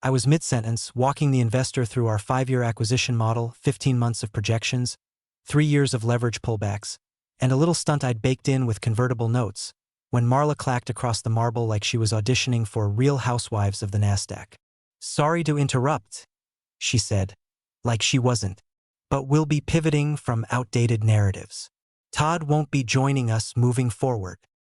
I was mid-sentence, walking the investor through our 5-year acquisition model, 15 months of projections, 3 years of leverage pullbacks, and a little stunt I'd baked in with convertible notes, when Marla clacked across the marble like she was auditioning for Real Housewives of the Nasdaq. "Sorry to interrupt," she said, like she wasn't, "but we'll be pivoting from outdated narratives. Todd won't be joining us moving forward."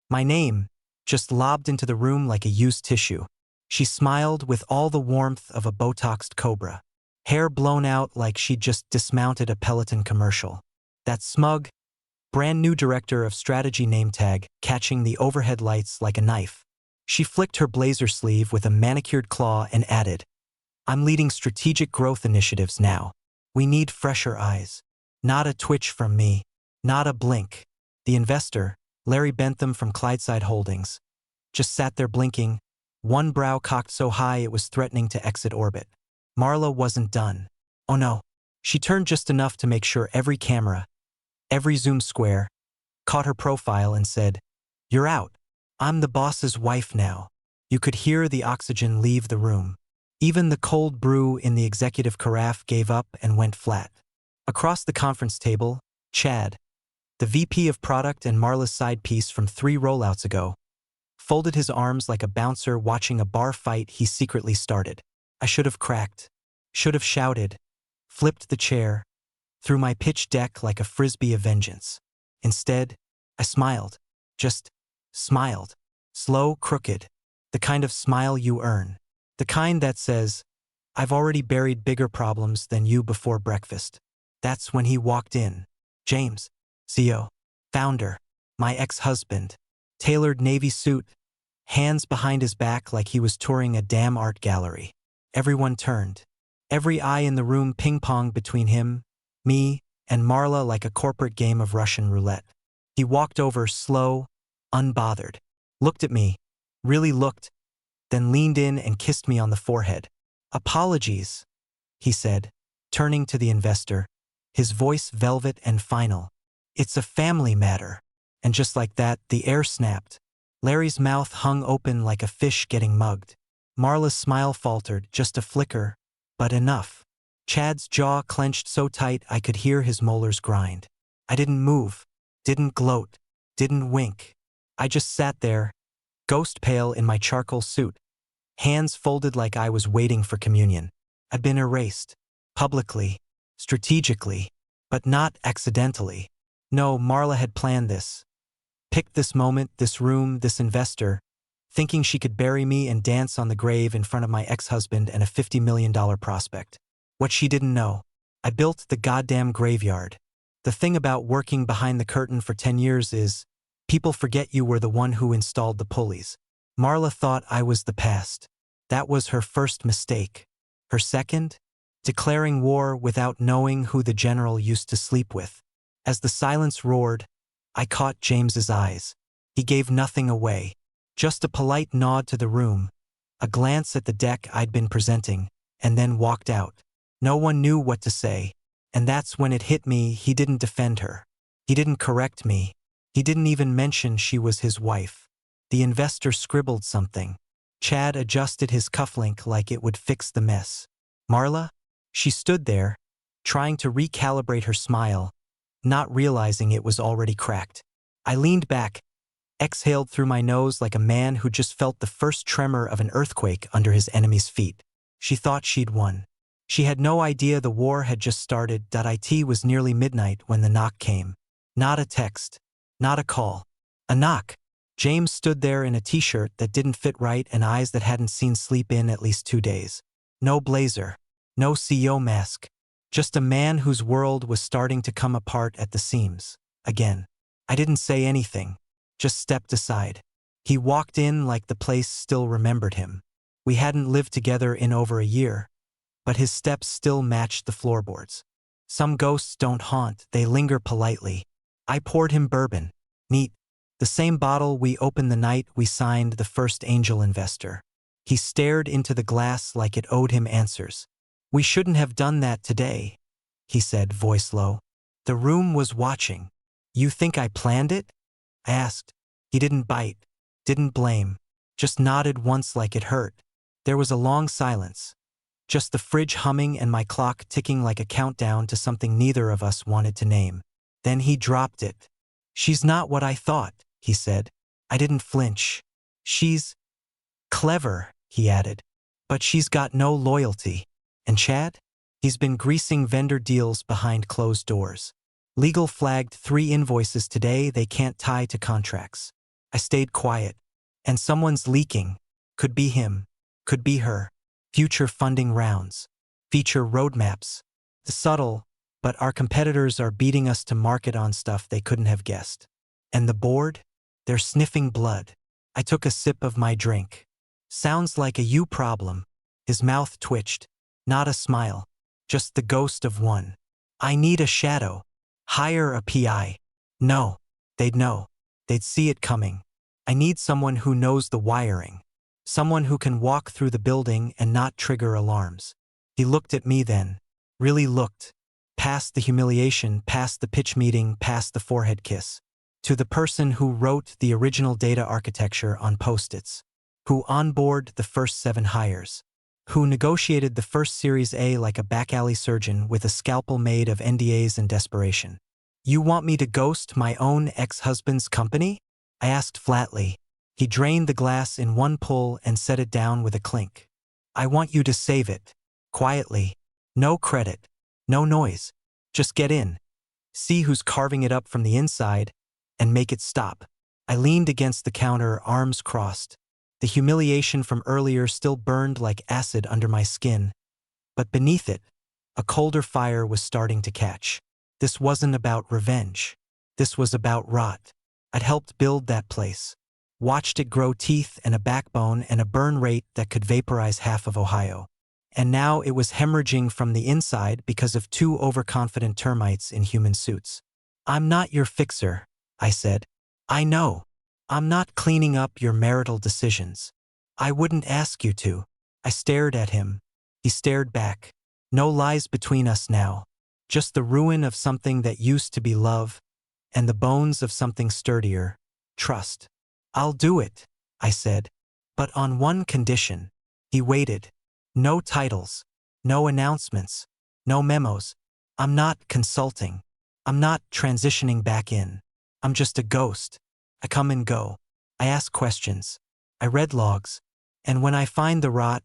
My name just lobbed into the room like a used tissue. She smiled with all the warmth of a Botoxed cobra, hair blown out like she'd just dismounted a Peloton commercial. That smug, brand new director of strategy name tag catching the overhead lights like a knife. She flicked her blazer sleeve with a manicured claw and added, "I'm leading strategic growth initiatives now. We need fresher eyes." Not a twitch from me. Not a blink. The investor, Larry Bentham from Clydeside Holdings, just sat there blinking, one brow cocked so high it was threatening to exit orbit. Marla wasn't done. Oh no. She turned just enough to make sure every camera, every zoom square, caught her profile and said, "You're out. I'm the boss's wife now." You could hear the oxygen leave the room. Even the cold brew in the executive carafe gave up and went flat. Across the conference table, Chad, the VP of product and Marla's side piece from 3 rollouts ago, folded his arms like a bouncer watching a bar fight he secretly started. I should have cracked, should have shouted, flipped the chair, threw my pitch deck like a frisbee of vengeance. Instead, I smiled. Just smiled. Slow, crooked. The kind of smile you earn. The kind that says, "I've already buried bigger problems than you before breakfast." That's when he walked in. James, CEO, founder, my ex-husband, tailored navy suit, hands behind his back like he was touring a damn art gallery. Everyone turned. Every eye in the room ping-ponged between him, me, and Marla like a corporate game of Russian roulette. He walked over slow, unbothered, looked at me, really looked, then leaned in and kissed me on the forehead. "Apologies," he said, turning to the investor, his voice velvet and final. "It's a family matter." And just like that, the air snapped. Larry's mouth hung open like a fish getting mugged. Marla's smile faltered, just a flicker, but enough. Chad's jaw clenched so tight I could hear his molars grind. I didn't move, didn't gloat, didn't wink. I just sat there, ghost pale in my charcoal suit, hands folded like I was waiting for communion. I'd been erased, publicly, strategically, but not accidentally. No, Marla had planned this. Picked this moment, this room, this investor, thinking she could bury me and dance on the grave in front of my ex-husband and a $50 million prospect. What she didn't know, I built the goddamn graveyard. The thing about working behind the curtain for 10 years is, people forget you were the one who installed the pulleys. Marla thought I was the past. That was her first mistake. Her second? Declaring war without knowing who the general used to sleep with. As the silence roared, I caught James's eyes. He gave nothing away. Just a polite nod to the room, a glance at the deck I'd been presenting, and then walked out. No one knew what to say, and that's when it hit me he didn't defend her. He didn't correct me. He didn't even mention she was his wife. The investor scribbled something. Chad adjusted his cufflink like it would fix the mess. Marla? She stood there, trying to recalibrate her smile, not realizing it was already cracked. I leaned back, exhaled through my nose like a man who just felt the first tremor of an earthquake under his enemy's feet. She thought she'd won. She had no idea the war had just started. It was nearly midnight when the knock came. Not a text, not a call. A knock. James stood there in a t-shirt that didn't fit right and eyes that hadn't seen sleep in at least 2 days. No blazer, no CEO mask. Just a man whose world was starting to come apart at the seams. Again. I didn't say anything, just stepped aside. He walked in like the place still remembered him. We hadn't lived together in over a year, but his steps still matched the floorboards. Some ghosts don't haunt, they linger politely. I poured him bourbon. Neat. The same bottle we opened the night we signed the first angel investor. He stared into the glass like it owed him answers. "We shouldn't have done that today," he said, voice low. The room was watching. "You think I planned it?" I asked. He didn't bite, didn't blame, just nodded once like it hurt. There was a long silence. Just the fridge humming and my clock ticking like a countdown to something neither of us wanted to name. Then he dropped it. "She's not what I thought," he said. I didn't flinch. "She's clever," he added. "But she's got no loyalty." And Chad? He's been greasing vendor deals behind closed doors. Legal flagged 3 invoices today they can't tie to contracts. I stayed quiet. And someone's leaking. Could be him. Could be her. Future funding rounds. Feature roadmaps. The subtle, but our competitors are beating us to market on stuff they couldn't have guessed. And the board? They're sniffing blood. I took a sip of my drink. "Sounds like a you problem." His mouth twitched. Not a smile. Just the ghost of one. "I need a shadow. Hire a PI." "No." They'd know. They'd see it coming. "I need someone who knows the wiring. Someone who can walk through the building and not trigger alarms." He looked at me then. Really looked. Past the humiliation, past the pitch meeting, past the forehead kiss. To the person who wrote the original data architecture on Post-its. Who onboarded the first 7 hires. Who negotiated the first Series A like a back-alley surgeon with a scalpel made of NDAs and desperation. "You want me to ghost my own ex-husband's company?" I asked flatly. He drained the glass in one pull and set it down with a clink. "I want you to save it. Quietly. No credit. No noise. Just get in. See who's carving it up from the inside, and make it stop." I leaned against the counter, arms crossed. The humiliation from earlier still burned like acid under my skin, but beneath it, a colder fire was starting to catch. This wasn't about revenge. This was about rot. I'd helped build that place. Watched it grow teeth and a backbone and a burn rate that could vaporize half of Ohio. And now it was hemorrhaging from the inside because of 2 overconfident termites in human suits. "I'm not your fixer," I said. "I know. I'm not cleaning up your marital decisions. I wouldn't ask you to." I stared at him. He stared back. No lies between us now. Just the ruin of something that used to be love, and the bones of something sturdier, trust. "I'll do it," I said. "But on one condition." He waited. "No titles. No announcements. No memos. I'm not consulting. I'm not transitioning back in. I'm just a ghost. I come and go. I ask questions. I read logs. And when I find the rot,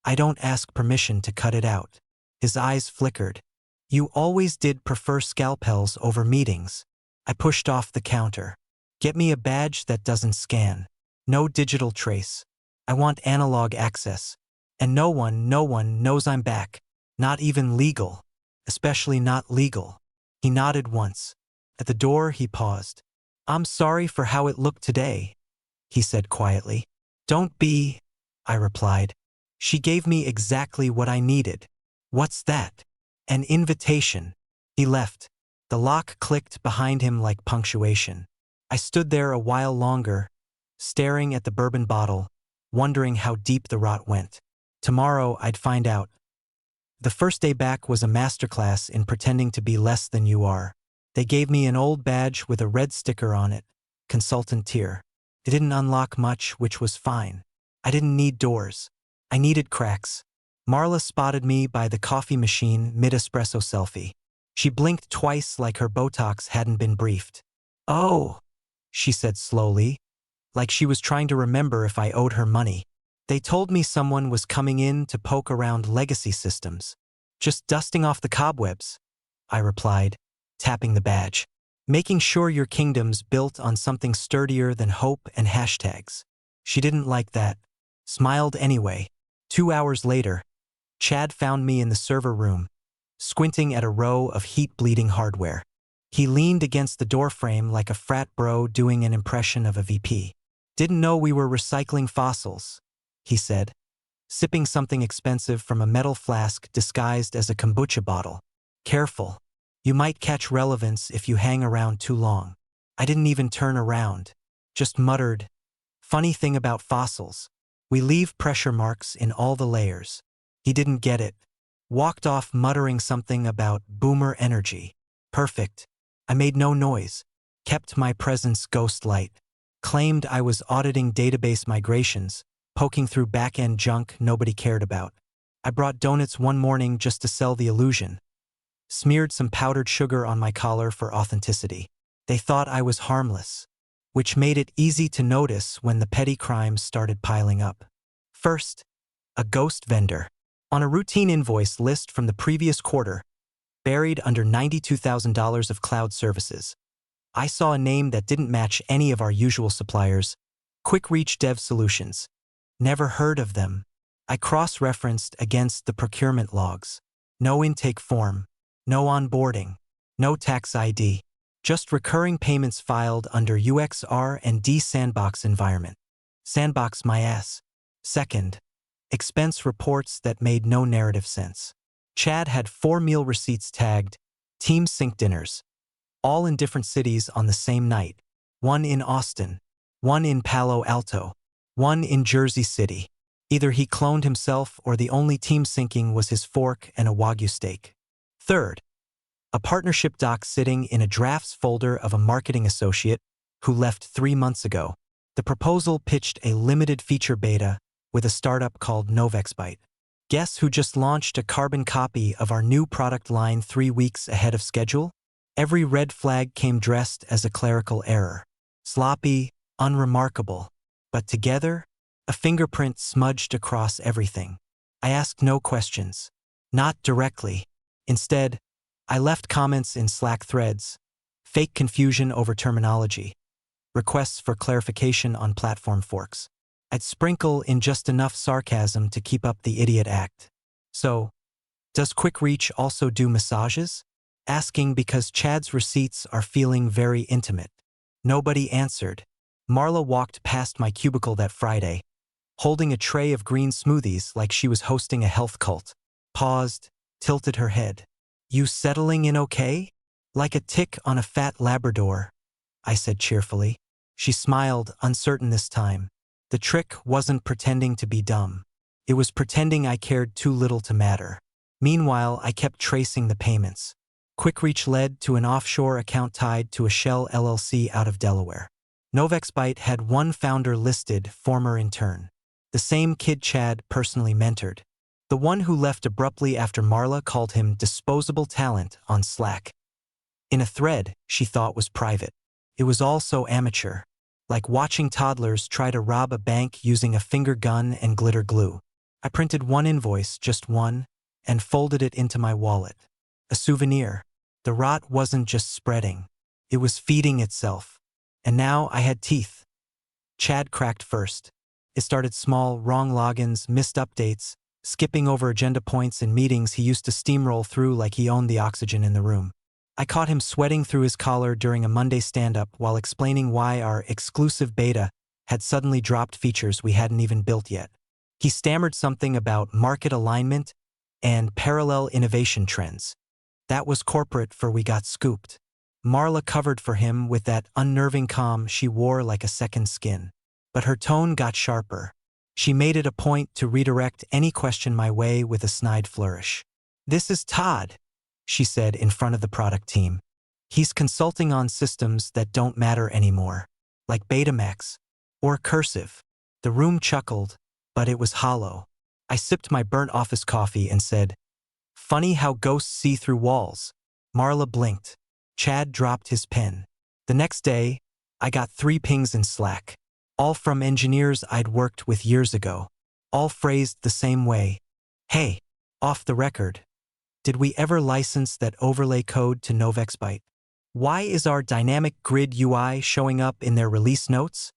I don't ask permission to cut it out." His eyes flickered. "You always did prefer scalpels over meetings." I pushed off the counter. "Get me a badge that doesn't scan. No digital trace. I want analog access. And no one knows I'm back. Not even legal. Especially not legal." He nodded once. At the door, he paused. "I'm sorry for how it looked today," he said quietly. "Don't be," I replied. "She gave me exactly what I needed." "What's that?" "An invitation." He left. The lock clicked behind him like punctuation. I stood there a while longer, staring at the bourbon bottle, wondering how deep the rot went. Tomorrow I'd find out. The first day back was a masterclass in pretending to be less than you are. They gave me an old badge with a red sticker on it, consultant tier. It didn't unlock much, which was fine. I didn't need doors. I needed cracks. Marla spotted me by the coffee machine mid-espresso selfie. She blinked twice like her Botox hadn't been briefed. "Oh," she said slowly, like she was trying to remember if I owed her money. "They told me someone was coming in to poke around legacy systems. Just dusting off the cobwebs," I replied, tapping the badge. "Making sure your kingdom's built on something sturdier than hope and hashtags." She didn't like that. Smiled anyway. 2 hours later, Chad found me in the server room, squinting at a row of heat-bleeding hardware. He leaned against the doorframe like a frat bro doing an impression of a VP. "Didn't know we were recycling fossils," he said, sipping something expensive from a metal flask disguised as a kombucha bottle. "Careful. You might catch relevance if you hang around too long." I didn't even turn around. Just muttered, "Funny thing about fossils. We leave pressure marks in all the layers." He didn't get it. Walked off muttering something about boomer energy. Perfect. I made no noise. Kept my presence ghost light. Claimed I was auditing database migrations, poking through back-end junk nobody cared about. I brought donuts one morning just to sell the illusion. Smeared some powdered sugar on my collar for authenticity. They thought I was harmless, which made it easy to notice when the petty crimes started piling up. First, a ghost vendor. On a routine invoice list from the previous quarter, buried under $92,000 of cloud services, I saw a name that didn't match any of our usual suppliers, Quick Reach Dev Solutions. Never heard of them. I cross-referenced against the procurement logs. No intake form, no onboarding, no tax ID, just recurring payments filed under UXR&D Sandbox environment. Sandbox my ass. Second, expense reports that made no narrative sense. Chad had 4 meal receipts tagged, team sync dinners, all in different cities on the same night. One in Austin, one in Palo Alto, one in Jersey City. Either he cloned himself or the only team syncing was his fork and a Wagyu steak. Third, a partnership doc sitting in a drafts folder of a marketing associate who left 3 months ago. The proposal pitched a limited feature beta with a startup called Novexbyte. Guess who just launched a carbon copy of our new product line 3 weeks ahead of schedule? Every red flag came dressed as a clerical error. Sloppy, unremarkable. But together, a fingerprint smudged across everything. I asked no questions. Not directly. Instead, I left comments in Slack threads, fake confusion over terminology, requests for clarification on platform forks. I'd sprinkle in just enough sarcasm to keep up the idiot act. So, does Quick Reach also do massages? Asking because Chad's receipts are feeling very intimate. Nobody answered. Marla walked past my cubicle that Friday, holding a tray of green smoothies like she was hosting a health cult. Paused, tilted her head. You settling in okay? Like a tick on a fat Labrador, I said cheerfully. She smiled, uncertain this time. The trick wasn't pretending to be dumb. It was pretending I cared too little to matter. Meanwhile, I kept tracing the payments. Quick Reach led to an offshore account tied to a shell LLC out of Delaware. Novexbyte had one founder listed, former intern. The same kid Chad personally mentored. The one who left abruptly after Marla called him disposable talent on Slack. In a thread she thought was private. It was all so amateur, like watching toddlers try to rob a bank using a finger gun and glitter glue. I printed one invoice, just one, and folded it into my wallet. A souvenir. The rot wasn't just spreading. It was feeding itself. And now I had teeth. Chad cracked first. It started small, wrong logins, missed updates, skipping over agenda points in meetings he used to steamroll through like he owned the oxygen in the room. I caught him sweating through his collar during a Monday stand-up while explaining why our exclusive beta had suddenly dropped features we hadn't even built yet. He stammered something about market alignment and parallel innovation trends. That was corporate for we got scooped. Marla covered for him with that unnerving calm she wore like a second skin. But her tone got sharper. She made it a point to redirect any question my way with a snide flourish. "This is Todd," she said in front of the product team. "He's consulting on systems that don't matter anymore, like Betamax or Cursive." The room chuckled, but it was hollow. I sipped my burnt office coffee and said, "Funny how ghosts see through walls." Marla blinked. Chad dropped his pen. The next day, I got 3 pings in Slack, all from engineers I'd worked with years ago, all phrased the same way. "Hey, off the record, did we ever license that overlay code to Novexbyte? Why is our dynamic grid UI showing up in their release notes?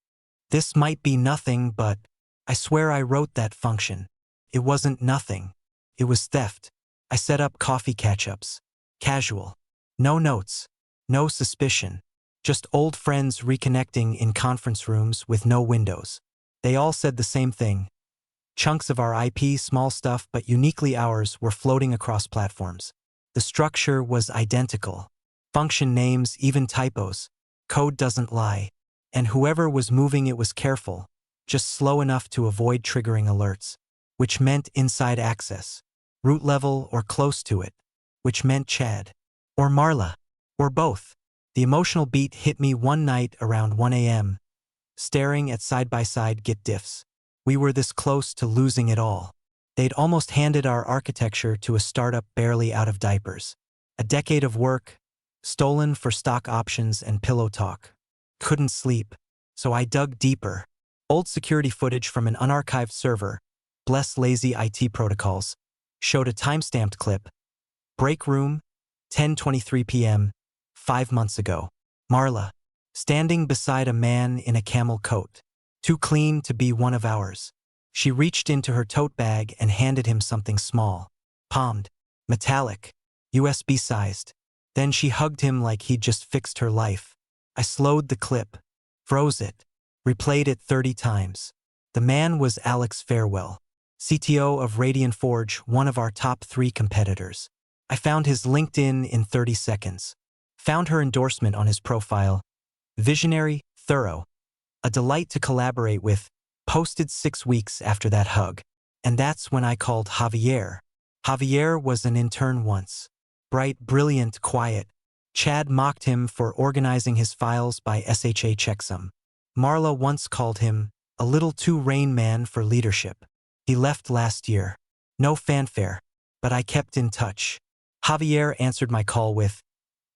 This might be nothing, but I swear I wrote that function." It wasn't nothing. It was theft. I set up coffee catch-ups. Casual. No notes. No suspicion. Just old friends reconnecting in conference rooms with no windows. They all said the same thing. Chunks of our IP, small stuff but uniquely ours, were floating across platforms. The structure was identical. Function names, even typos. Code doesn't lie. And whoever was moving it was careful, just slow enough to avoid triggering alerts, which meant inside access. Root level or close to it, which meant Chad. Or Marla. Or both. The emotional beat hit me one night around 1 a.m., staring at side-by-side Git diffs. We were this close to losing it all. They'd almost handed our architecture to a startup barely out of diapers. A decade of work, stolen for stock options and pillow talk. Couldn't sleep, so I dug deeper. Old security footage from an unarchived server, bless lazy IT protocols, showed a time-stamped clip. Break room, 10:23 p.m., 5 months ago. Marla, standing beside a man in a camel coat. Too clean to be one of ours. She reached into her tote bag and handed him something small. Palmed, metallic, USB-sized. Then she hugged him like he'd just fixed her life. I slowed the clip, froze it, replayed it 30 times. The man was Alex Farewell, CTO of Radian Forge, one of our top 3 competitors. I found his LinkedIn in 30 seconds. Found her endorsement on his profile. Visionary, thorough. A delight to collaborate with. Posted 6 weeks after that hug. And that's when I called Javier. Javier was an intern once. Bright, brilliant, quiet. Chad mocked him for organizing his files by SHA checksum. Marla once called him a little too Rain Man for leadership. He left last year. No fanfare, but I kept in touch. Javier answered my call with,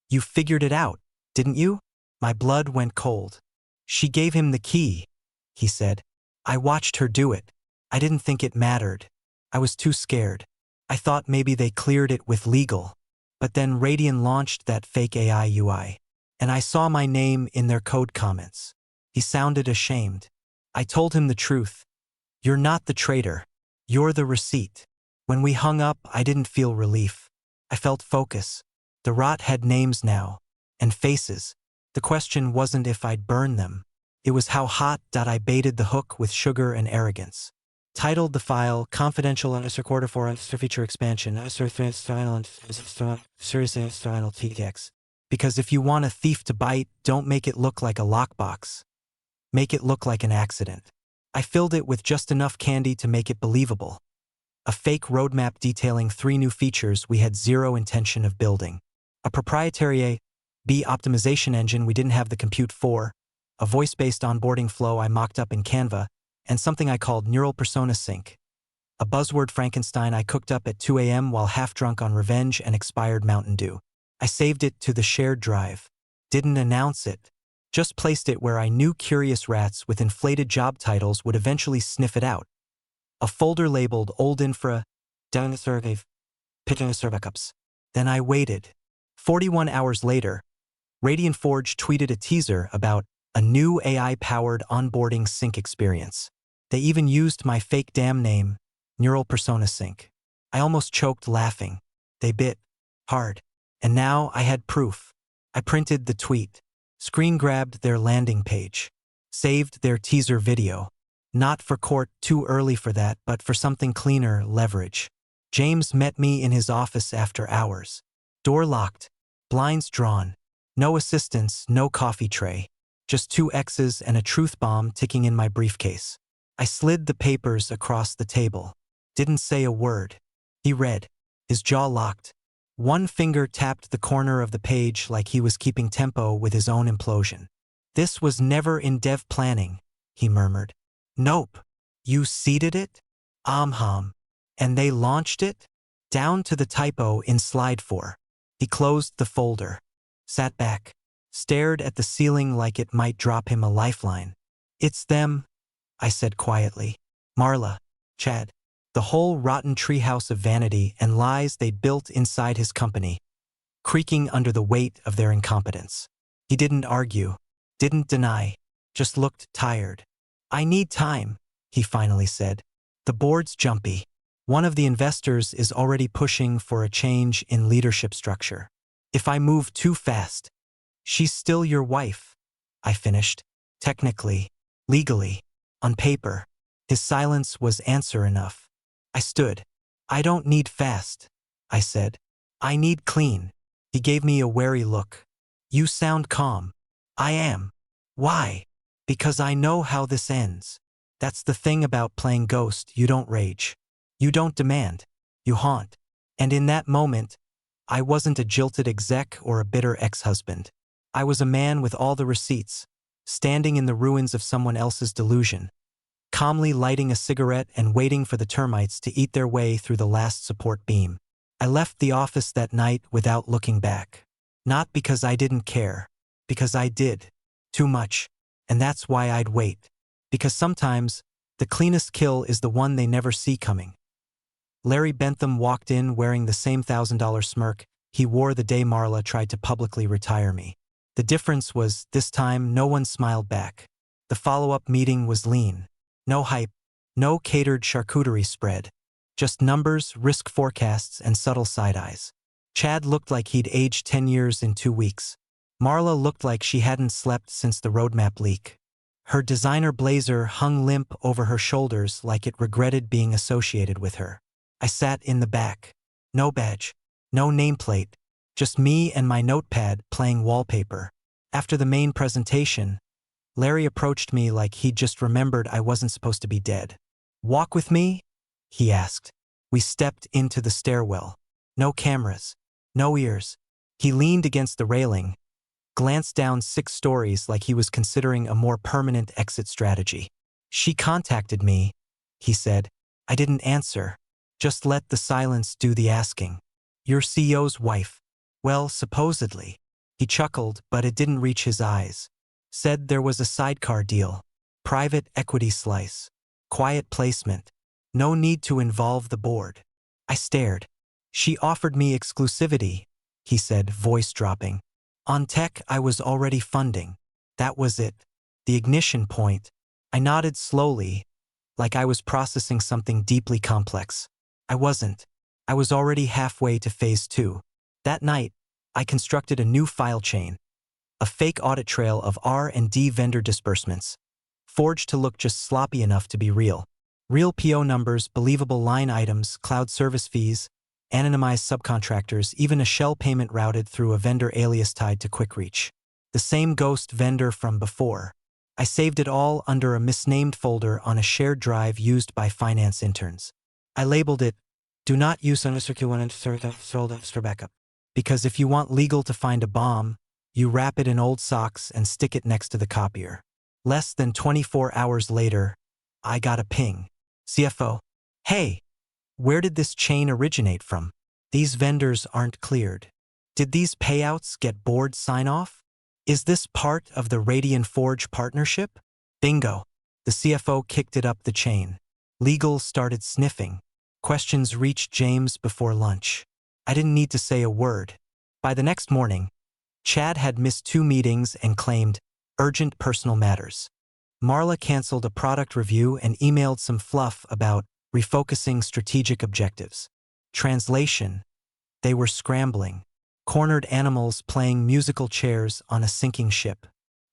"You figured it out, didn't you?" My blood went cold. "She gave him the key," he said. "I watched her do it. I didn't think it mattered. I was too scared. I thought maybe they cleared it with legal. But then Radian launched that fake AI UI. And I saw my name in their code comments." He sounded ashamed. I told him the truth. "You're not the traitor. You're the receipt." When we hung up, I didn't feel relief. I felt focus. The rot had names now. And faces. The question wasn't if I'd burn them. It was how hot that I baited the hook with sugar and arrogance. Titled the file Confidential and Quarter for Feature Expansion TX. Because if you want a thief to bite, don't make it look like a lockbox. Make it look like an accident. I filled it with just enough candy to make it believable. A fake roadmap detailing 3 new features we had zero intention of building. A proprietary A/B optimization engine we didn't have the compute for, a voice-based onboarding flow I mocked up in Canva, and something I called Neural Persona Sync. A buzzword Frankenstein I cooked up at 2 a.m. while half-drunk on revenge and expired Mountain Dew. I saved it to the shared drive. Didn't announce it. Just placed it where I knew curious rats with inflated job titles would eventually sniff it out. A folder labeled Old Infra, Down the Survey, Pitching a Surveycups. Then I waited. 41 hours later, Radian Forge tweeted a teaser about a new AI-powered onboarding sync experience. They even used my fake damn name, Neural Persona Sync. I almost choked laughing. They bit hard. And now I had proof. I printed the tweet, screen grabbed their landing page, saved their teaser video. Not for court, too early for that, but for something cleaner, leverage. James met me in his office after hours. Door locked, blinds drawn. No assistants, no coffee tray. Just 2 X's and a truth bomb ticking in my briefcase. I slid the papers across the table. Didn't say a word. He read, his jaw locked. One finger tapped the corner of the page like he was keeping tempo with his own implosion. "This was never in dev planning," he murmured. "Nope. You seeded it? And they launched it? Down to the typo in slide 4. He closed the folder, sat back, stared at the ceiling like it might drop him a lifeline. "It's them," I said quietly. "Marla, Chad. The whole rotten treehouse of vanity and lies they'd built inside his company, creaking under the weight of their incompetence." He didn't argue, didn't deny, just looked tired. "I need time," he finally said. "The board's jumpy. One of the investors is already pushing for a change in leadership structure. If I move too fast..." "She's still your wife," I finished. "Technically, legally, on paper." His silence was answer enough. I stood. "I don't need fast," I said. "I need clean." He gave me a wary look. "You sound calm." "I am." "Why?" "Because I know how this ends. That's the thing about playing Ghost, you don't rage. You don't demand. You haunt." And in that moment, I wasn't a jilted exec or a bitter ex-husband. I was a man with all the receipts, standing in the ruins of someone else's delusion. calmly lighting a cigarette and waiting for the termites to eat their way through the last support beam. I left the office that night without looking back. Not because I didn't care, because I did. Too much. And that's why I'd wait. Because sometimes, the cleanest kill is the one they never see coming. Larry Bentham walked in wearing the same $1,000 smirk he wore the day Marla tried to publicly retire me. The difference was, this time no one smiled back. The follow-up meeting was lean. No hype, no catered charcuterie spread. Just numbers, risk forecasts, and subtle side-eyes. Chad looked like he'd aged 10 years in 2 weeks. Marla looked like she hadn't slept since the roadmap leak. Her designer blazer hung limp over her shoulders like it regretted being associated with her. I sat in the back. No badge. No nameplate. Just me and my notepad playing wallpaper. After the main presentation, Larry approached me like he'd just remembered I wasn't supposed to be dead. "Walk with me?" he asked. We stepped into the stairwell. No cameras. No ears. He leaned against the railing, glanced down 6 stories like he was considering a more permanent exit strategy. "She contacted me," he said. I didn't answer. Just let the silence do the asking. "Your CEO's wife." "Well, supposedly." He chuckled, but it didn't reach his eyes. "Said there was a sidecar deal. Private equity slice. Quiet placement. No need to involve the board." I stared. "She offered me exclusivity," he said, voice dropping. "On tech I was already funding. That was it. The ignition point." I nodded slowly, like I was processing something deeply complex. I wasn't. I was already halfway to phase 2. That night, I constructed a new file chain. A fake audit trail of R&D vendor disbursements, forged to look just sloppy enough to be real. Real PO numbers, believable line items, cloud service fees, anonymized subcontractors, even a shell payment routed through a vendor alias tied to QuickReach. The same ghost vendor from before. I saved it all under a misnamed folder on a shared drive used by finance interns. I labeled it, "Do not use for backup." Because if you want legal to find a bomb, you wrap it in old socks and stick it next to the copier. Less than 24 hours later, I got a ping. "CFO. Hey, where did this chain originate from? These vendors aren't cleared. Did these payouts get board sign-off? Is this part of the Radian Forge partnership?" Bingo. The CFO kicked it up the chain. Legal started sniffing. Questions reached James before lunch. I didn't need to say a word. By the next morning, Chad had missed 2 meetings and claimed urgent personal matters. Marla canceled a product review and emailed some fluff about refocusing strategic objectives. Translation: they were scrambling. Cornered animals playing musical chairs on a sinking ship.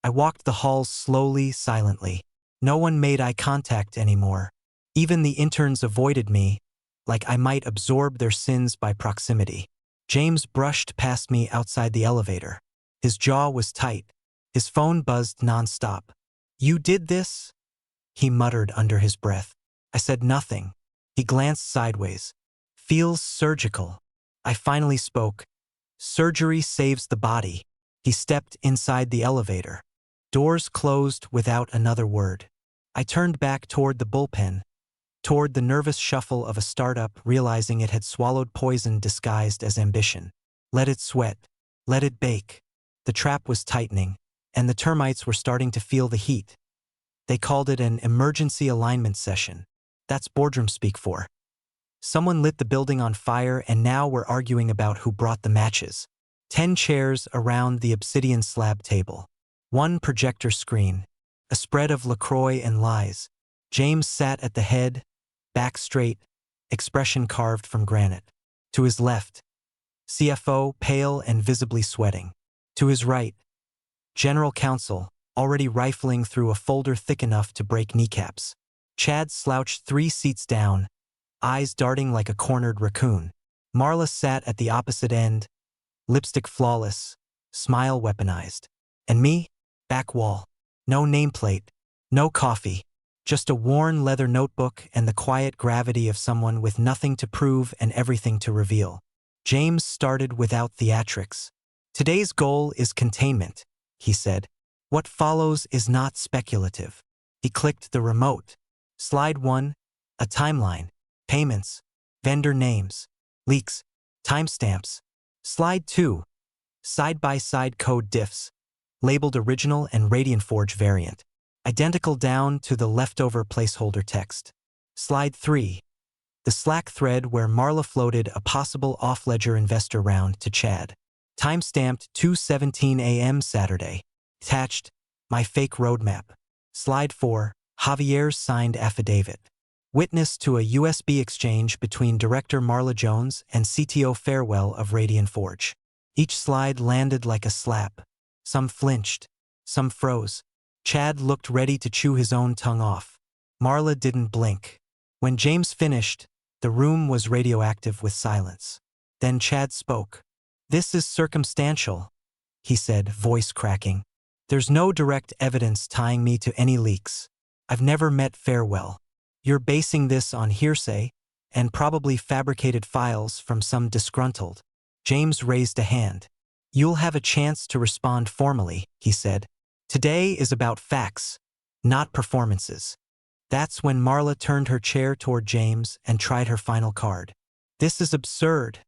I walked the halls slowly, silently. No one made eye contact anymore. Even the interns avoided me, like I might absorb their sins by proximity. James brushed past me outside the elevator. His jaw was tight. His phone buzzed nonstop. "You did this?" he muttered under his breath. I said nothing. He glanced sideways. "Feels surgical." I finally spoke. "Surgery saves the body." He stepped inside the elevator. Doors closed without another word. I turned back toward the bullpen, toward the nervous shuffle of a startup realizing it had swallowed poison disguised as ambition. Let it sweat. Let it bake. The trap was tightening, and the termites were starting to feel the heat. They called it an emergency alignment session. That's boardroom speak for. Someone lit the building on fire, and now we're arguing about who brought the matches. 10 chairs around the obsidian slab table. 1 projector screen. A spread of LaCroix and lies. James sat at the head, back straight, expression carved from granite. To his left, CFO, pale and visibly sweating. To his right, General Counsel, already rifling through a folder thick enough to break kneecaps. Chad slouched 3 seats down, eyes darting like a cornered raccoon. Marla sat at the opposite end, lipstick flawless, smile weaponized. And me? Back wall. No nameplate, no coffee. Just a worn leather notebook and the quiet gravity of someone with nothing to prove and everything to reveal. James started without theatrics. "Today's goal is containment," he said. "What follows is not speculative." He clicked the remote. Slide 1, a timeline, payments, vendor names, leaks, timestamps. Slide 2, side-by-side code diffs, labeled original and RadiantForge variant, identical down to the leftover placeholder text. Slide 3, the Slack thread where Marla floated a possible off-ledger investor round to Chad. Timestamped 2:17 a.m. Saturday. Attached, my fake roadmap. Slide 4, Javier's signed affidavit. Witness to a USB exchange between Director Marla Jones and CTO Farewell of RadiantForge. Each slide landed like a slap. Some flinched, some froze. Chad looked ready to chew his own tongue off. Marla didn't blink. When James finished, the room was radioactive with silence. Then Chad spoke. "This is circumstantial," he said, voice cracking. "There's no direct evidence tying me to any leaks. I've never met Farewell. You're basing this on hearsay and probably fabricated files from some disgruntled." James raised a hand. "You'll have a chance to respond formally," he said. "Today is about facts, not performances." That's when Marla turned her chair toward James and tried her final card. "This is absurd,"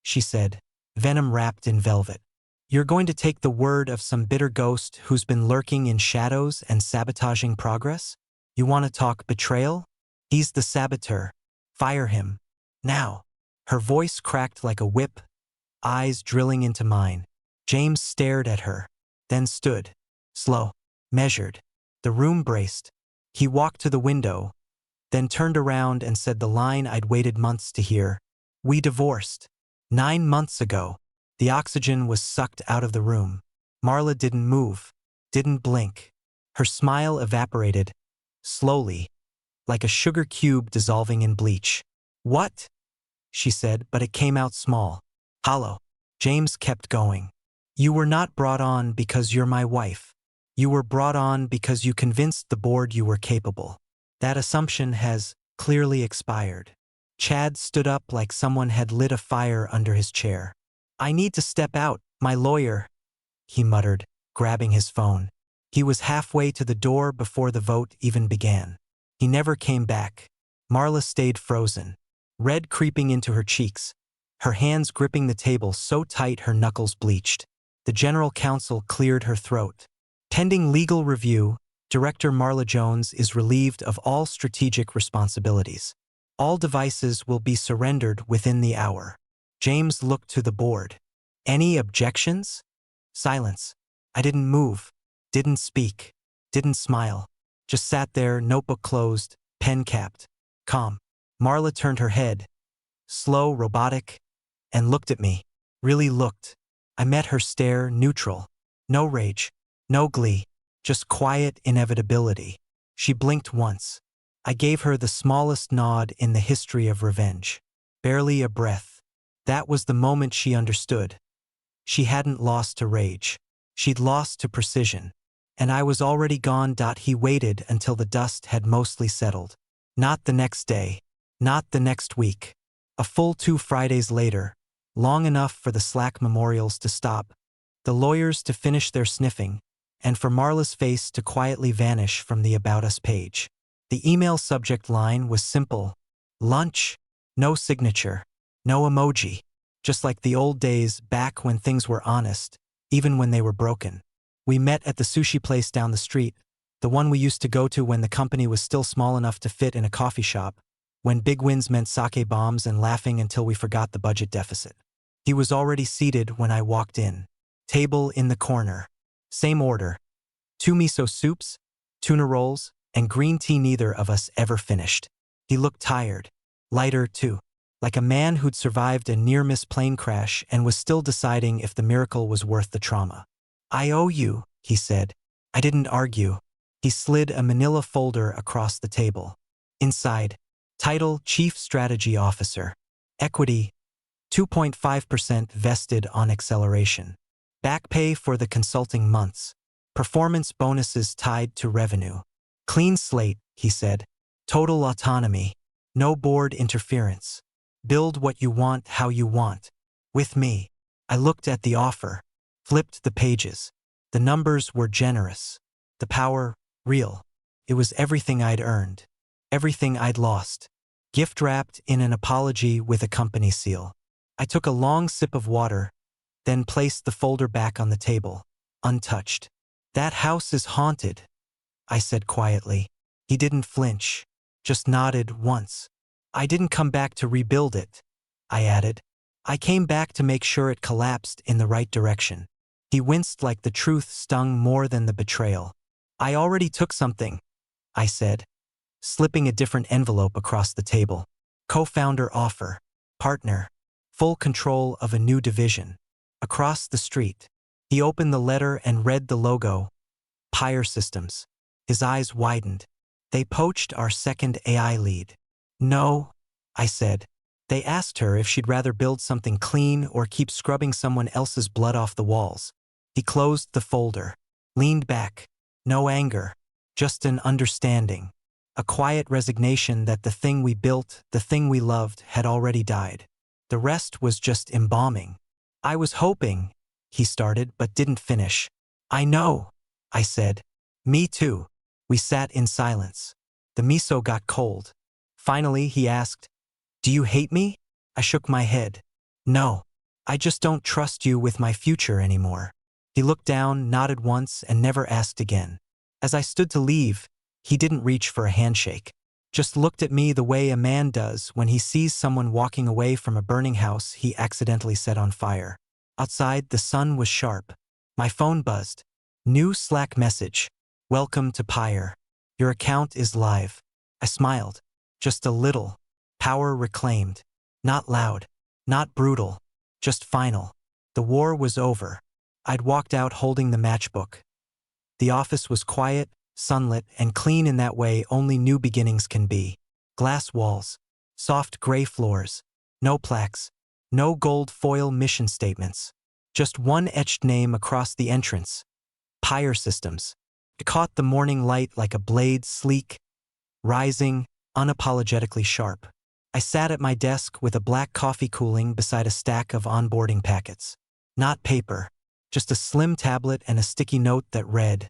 she said, venom wrapped in velvet. "You're going to take the word of some bitter ghost who's been lurking in shadows and sabotaging progress? You want to talk betrayal? He's the saboteur. Fire him. Now." Her voice cracked like a whip, eyes drilling into mine. James stared at her, then stood. Slow, measured. The room braced. He walked to the window, then turned around and said the line I'd waited months to hear. "We divorced. 9 months ago." The oxygen was sucked out of the room. Marla didn't move, didn't blink. Her smile evaporated, slowly, like a sugar cube dissolving in bleach. "What?" she said, but it came out small, hollow. James kept going. "You were not brought on because you're my wife. You were brought on because you convinced the board you were capable. That assumption has clearly expired." Chad stood up like someone had lit a fire under his chair. "I need to step out, my lawyer," he muttered, grabbing his phone. He was halfway to the door before the vote even began. He never came back. Marla stayed frozen, red creeping into her cheeks, her hands gripping the table so tight her knuckles bleached. The general counsel cleared her throat. "Pending legal review, Director Marla Jones is relieved of all strategic responsibilities. All devices will be surrendered within the hour." James looked to the board. "Any objections?" Silence. I didn't move, didn't speak, didn't smile. Just sat there, notebook closed, pen capped, calm. Marla turned her head, slow, robotic, and looked at me. Really looked. I met her stare, neutral. No rage, no glee, just quiet inevitability. She blinked once. I gave her the smallest nod in the history of revenge. Barely a breath. That was the moment she understood. She hadn't lost to rage. She'd lost to precision. And I was already gone. He waited until the dust had mostly settled. Not the next day. Not the next week. A full 2 Fridays later, long enough for the Slack memorials to stop, the lawyers to finish their sniffing, and for Marla's face to quietly vanish from the About Us page. The email subject line was simple. Lunch. No signature. No emoji. Just like the old days back when things were honest, even when they were broken. We met at the sushi place down the street, the one we used to go to when the company was still small enough to fit in a coffee shop, when big wins meant sake bombs and laughing until we forgot the budget deficit. He was already seated when I walked in. Table in the corner. Same order. 2 miso soups, tuna rolls, and green tea neither of us ever finished. He looked tired. Lighter, too. Like a man who'd survived a near-miss plane crash and was still deciding if the miracle was worth the trauma. "I owe you," he said. I didn't argue. He slid a manila folder across the table. Inside, title Chief Strategy Officer. Equity, 2.5% vested on acceleration. Back pay for the consulting months. Performance bonuses tied to revenue. Clean slate, he said. Total autonomy. No board interference. Build what you want how you want. With me. I looked at the offer. Flipped the pages. The numbers were generous. The power, real. It was everything I'd earned. everything I'd lost, gift-wrapped in an apology with a company seal. I took a long sip of water, then placed the folder back on the table, untouched. "That house is haunted," I said quietly. He didn't flinch, just nodded once. "I didn't come back to rebuild it," I added. "I came back to make sure it collapsed in the right direction." He winced like the truth stung more than the betrayal. "I already took something," I said, slipping a different envelope across the table. "Co-founder offer. Partner. Full control of a new division." Across the street. He opened the letter and read the logo. Pyre Systems. His eyes widened. "They poached our second AI lead." "No," I said. "They asked her if she'd rather build something clean or keep scrubbing someone else's blood off the walls." He closed the folder, leaned back. No anger, just an understanding. A quiet resignation that the thing we built, the thing we loved, had already died. The rest was just embalming. "I was hoping," he started but didn't finish. "I know," I said. "Me too." We sat in silence. The miso got cold. Finally, he asked, "Do you hate me?" I shook my head. "No. I just don't trust you with my future anymore." He looked down, nodded once, and never asked again. As I stood to leave, he didn't reach for a handshake. Just looked at me the way a man does when he sees someone walking away from a burning house he accidentally set on fire. Outside, the sun was sharp. My phone buzzed. New Slack message. "Welcome to Pyre. Your account is live." I smiled. Just a little. Power reclaimed. Not loud. Not brutal. Just final. The war was over. I'd walked out holding the matchbook. The office was quiet, sunlit, and clean in that way only new beginnings can be. Glass walls. Soft gray floors. No plaques. No gold foil mission statements. Just one etched name across the entrance. Pyre Systems. It caught the morning light like a blade, sleek, rising, unapologetically sharp. I sat at my desk with a black coffee cooling beside a stack of onboarding packets. Not paper. Just a slim tablet and a sticky note that read,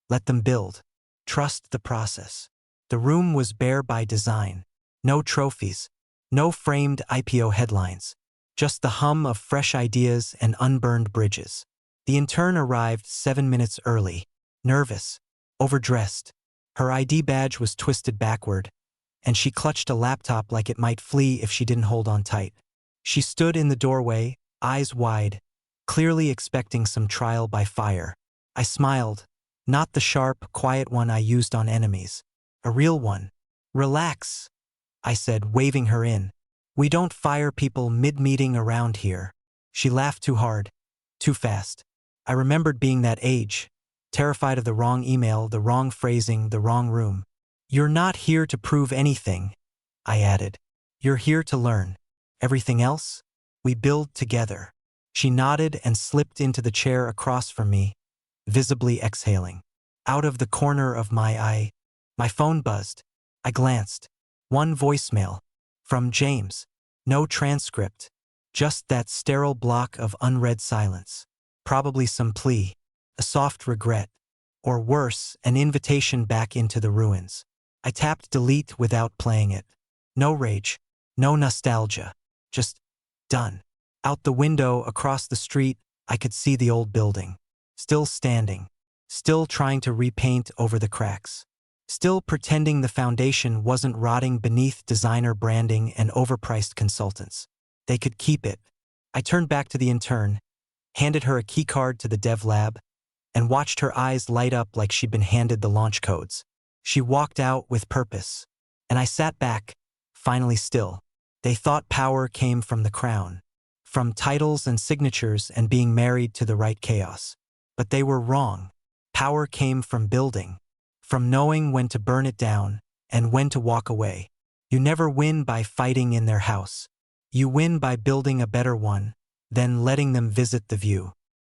"Let them build. Trust the process." The room was bare by design. No trophies. No framed IPO headlines. Just the hum of fresh ideas and unburned bridges. The intern arrived 7 minutes early. Nervous. Overdressed. Her ID badge was twisted backward, and she clutched a laptop like it might flee if she didn't hold on tight. She stood in the doorway, eyes wide, clearly expecting some trial by fire. I smiled, not the sharp, quiet one I used on enemies. A real one. "Relax," I said, waving her in. "We don't fire people mid-meeting around here." She laughed too hard, too fast. I remembered being that age, terrified of the wrong email, the wrong phrasing, the wrong room. "You're not here to prove anything," I added. "You're here to learn. Everything else, we build together." She nodded and slipped into the chair across from me, visibly exhaling. Out of the corner of my eye, my phone buzzed. I glanced. One voicemail. From James. No transcript. Just that sterile block of unread silence. Probably some plea. A soft regret. Or worse, an invitation back into the ruins. I tapped delete without playing it. No rage. No nostalgia. Just done. Out the window across the street, I could see the old building. Still standing. Still trying to repaint over the cracks. Still pretending the foundation wasn't rotting beneath designer branding and overpriced consultants. They could keep it. I turned back to the intern, handed her a keycard to the dev lab, and watched her eyes light up like she'd been handed the launch codes. She walked out with purpose. And I sat back, finally still. They thought power came from the crown. From titles and signatures and being married to the right chaos. But they were wrong. Power came from building. From knowing when to burn it down and when to walk away. You never win by fighting in their house. You win by building a better one, then letting them visit the view.